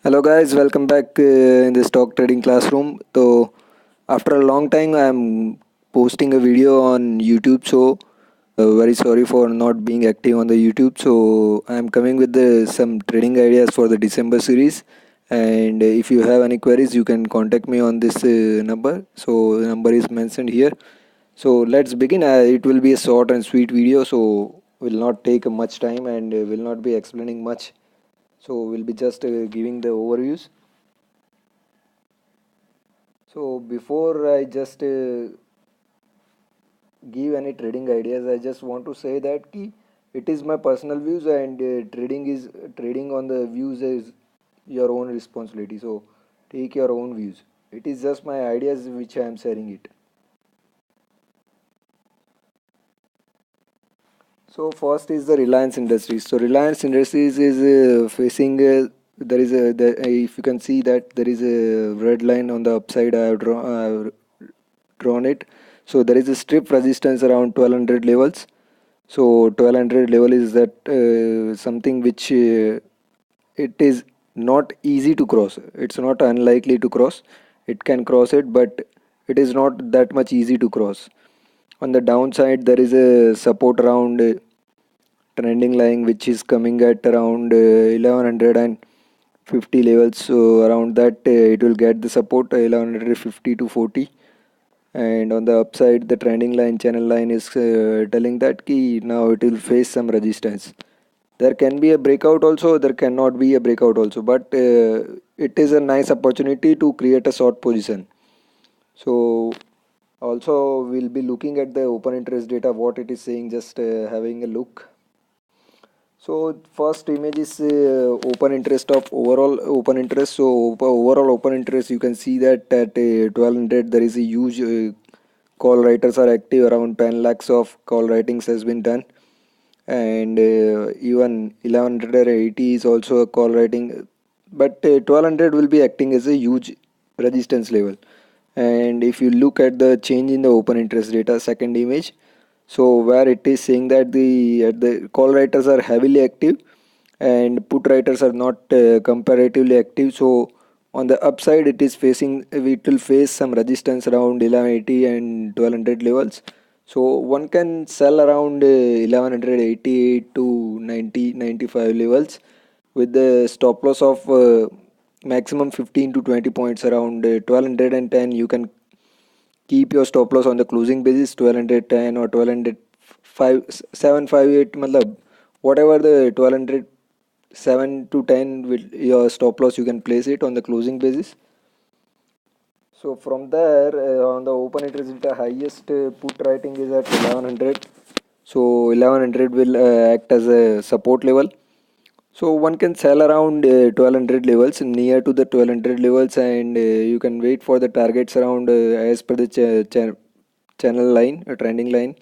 Hello guys, welcome back in the stock trading classroom. So after a long time, I'm posting a video on YouTube. So very sorry for not being active on the YouTube. So I'm coming with some trading ideas for the December series. And if you have any queries, you can contact me on this number. So the number is mentioned here. So let's begin. It will be a short and sweet video. So will not take much time and will not be explaining much. So we'll be just giving the overviews. So before I just give any trading ideas, I just want to say that it is my personal views and trading on the views is your own responsibility. So take your own views. It is just my ideas which I am sharing it. So first is the Reliance Industries. So Reliance Industries is facing there is if you can see that there is a red line on the upside. Drawn it. So there is a strip resistance around 1200 levels. So 1200 level is that something which it is not easy to cross. It's not unlikely to cross. It can cross it, but it is not that much easy to cross. On the downside, there is a support around trending line which is coming at around 1150 levels. So around that, it will get the support 1150 to 40. And on the upside, the trending line channel line is telling that key now it will face some resistance. There can be a breakout also, there cannot be a breakout also, but it is a nice opportunity to create a short position. So also we'll be looking at the open interest data, what it is saying, just having a look. So first image is open interest of overall open interest. So overall open interest, you can see that at 1200 there is a huge call writers are active. Around 10 lakhs of call writings has been done, and even 1180 is also a call writing. But 1200 will be acting as a huge resistance level. And if you look at the change in the open interest data, second image, so where it is saying that the call writers are heavily active and put writers are not comparatively active. So on the upside, it will face some resistance around 1180 and 1200 levels. So one can sell around 1188 to 90 95 levels with the stop loss of maximum 15 to 20 points around 1210. You can keep your stop loss on the closing basis 1210 or 1205 758 matlab, whatever the 1207 to 10 will your stop loss, you can place it on the closing basis. So from there, on the open interest data, highest put writing is at 1100. So 1100 will act as a support level. So one can sell around 1200 levels, near to the 1200 levels, and you can wait for the targets around as per the channel line, a trending line.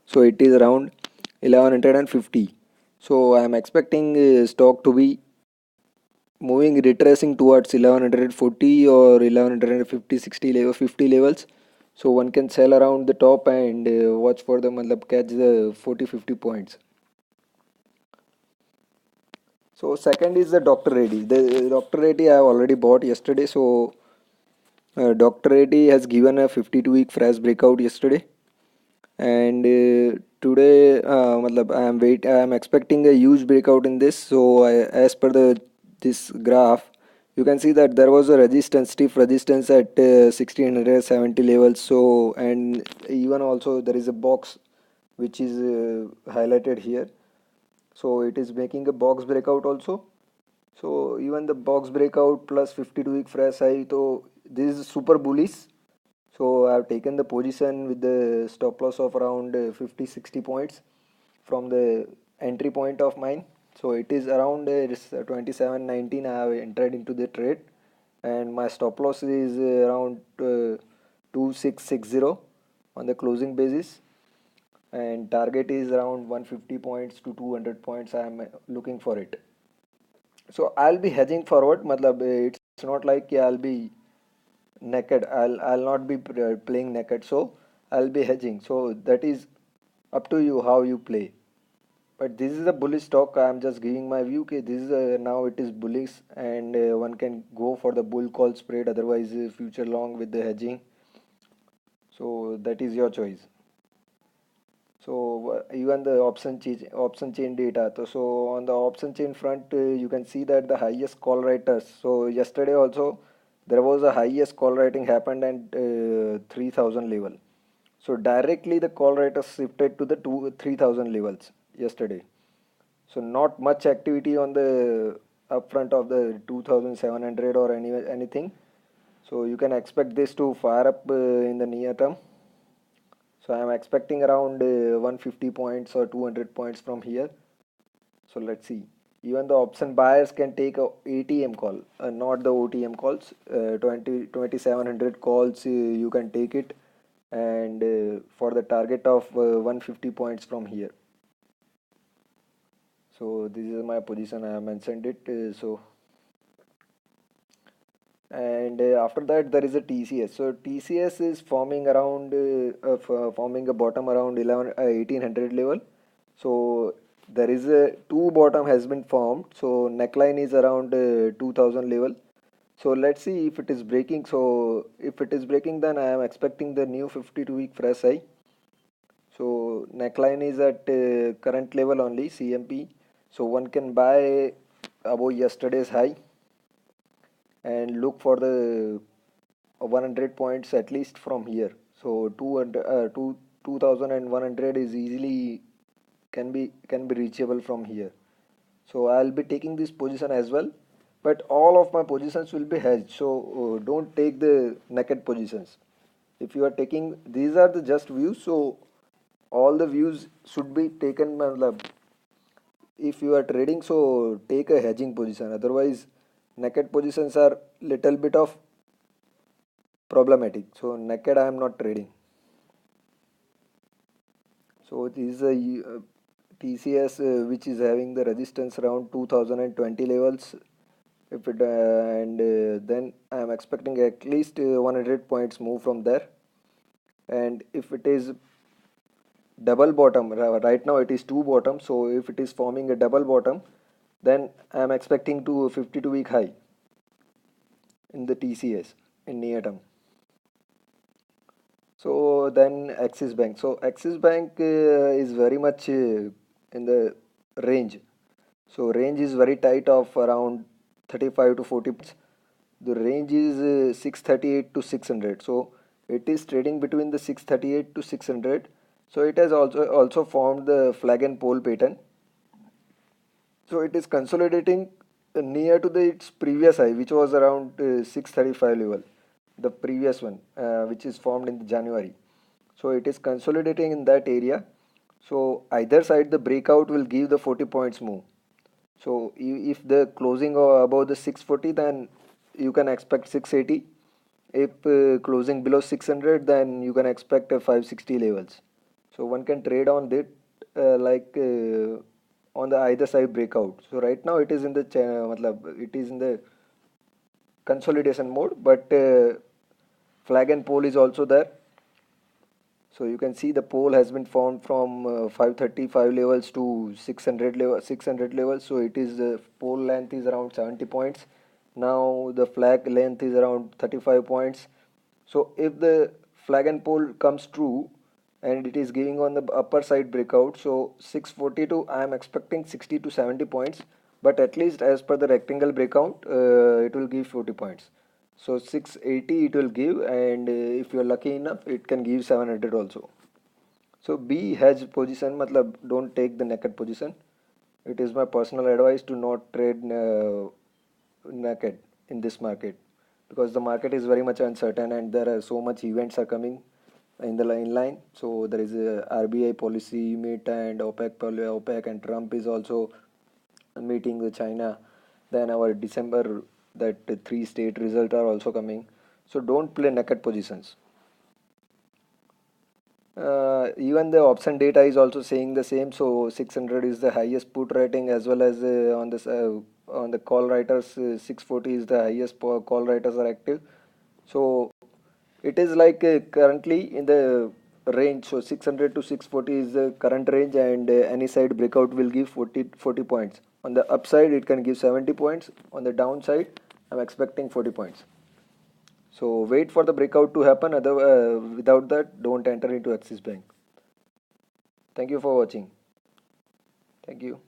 So it is around 1150. So I am expecting stock to be moving retracing towards 1140 or 1150 60 level 50 levels. So one can sell around the top and watch for the matlab catch the 40 50 points. So second is the Dr. Reddy. The Dr. Reddy I have already bought yesterday. So Dr. Reddy has given a 52-week fresh breakout yesterday, and today, I am expecting a huge breakout in this. So as per the this graph, you can see that there was a resistance, stiff resistance at 1670 levels. So and even also there is a box which is highlighted here. So it is making a box breakout also. So even the box breakout plus 52-week fresh high, so this is super bullish. So I have taken the position with the stop loss of around 50 60 points from the entry point of mine. So it is around 2719. I have entered into the trade, and my stop loss is around 2660 on the closing basis, and target is around 150 points to 200 points. I am looking for it. So I'll be hedging forward. Matlab, it's not like I'll be naked. I'll not be playing naked. So I'll be hedging. So that is up to you how you play. But this is a bullish stock. I'm just giving my view. Okay, this is now it is bullish, and one can go for the bull call spread. Otherwise, future long with the hedging. So that is your choice. So even the option chain data. So on the option chain front, you can see that the highest call writers. So yesterday also there was a highest call writing happened at 3000 level. So directly the call writers shifted to the 3000 levels yesterday. So not much activity on the upfront of the 2700 or anything. So you can expect this to fire up in the near term. So I am expecting around 150 points or 200 points from here. So let's see. Even the option buyers can take a ATM call, not the OTM calls. 2700 calls, you can take it, and for the target of 150 points from here. So this is my position. I have mentioned it. And after that there is a TCS. So TCS is forming around forming a bottom around 1800 level. So there is a two bottom has been formed. So neckline is around 2000 level. So let's see if it is breaking. So if it is breaking, then I am expecting the new 52-week fresh high. So neckline is at current level only CMP. So one can buy above yesterday's high and look for the 100 points at least from here. So 2100 is easily can be reachable from here. So I'll be taking this position as well, but all of my positions will be hedged. So don't take the naked positions. If you are taking, these are the just views, so all the views should be taken. If you are trading, so take a hedging position. Otherwise, naked positions are little bit of problematic. So naked I am not trading. So this is a TCS which is having the resistance around 2020 levels. If it and then I am expecting at least 100 points move from there. And if it is double bottom, right now it is two bottom. So if it is forming a double bottom, then I am expecting to 52-week high in the TCS in near term. So then Axis Bank. So Axis Bank is very much in the range. So range is very tight of around 35 to 40 points. The range is 638 to 600. So it is trading between the 638 to 600. So it has also formed the flag and pole pattern. So it is consolidating near to its previous high, which was around 635 level, the previous one, which is formed in January. So it is consolidating in that area. So either side the breakout will give the 40 points move. So if the closing above the 640, then you can expect 680. If closing below 600, then you can expect a 560 levels. So one can trade on that on the either side breakout. So right now it is in the it is in the consolidation mode, but flag and pole is also there. So you can see the pole has been formed from 535 levels to 600 levels. So it is the pole length is around 70 points. Now the flag length is around 35 points. So if the flag and pole comes true and it is giving on the upper side breakout, so 642 I am expecting 60 to 70 points, but at least as per the rectangle breakout it will give 40 points. So 680 it will give, and if you are lucky enough it can give 700 also. So be hedge position, matlab don't take the naked position. It is my personal advice to not trade naked in this market, because the market is very much uncertain and there are so much events are coming in the line. So there is a RBI policy meet, and OPEC and Trump is also meeting with China. Then our December that three state result are also coming. So don't play naked positions. Even the option data is also saying the same. So 600 is the highest put rating, as well as on the call writers 640 is the highest call writers are active. So it is like currently in the range. So 600 to 640 is the current range, and any side breakout will give 40 points. On the upside it can give 70 points. On the downside I'm expecting 40 points. So wait for the breakout to happen. Without that, don't enter into Axis Bank. Thank you for watching. Thank you.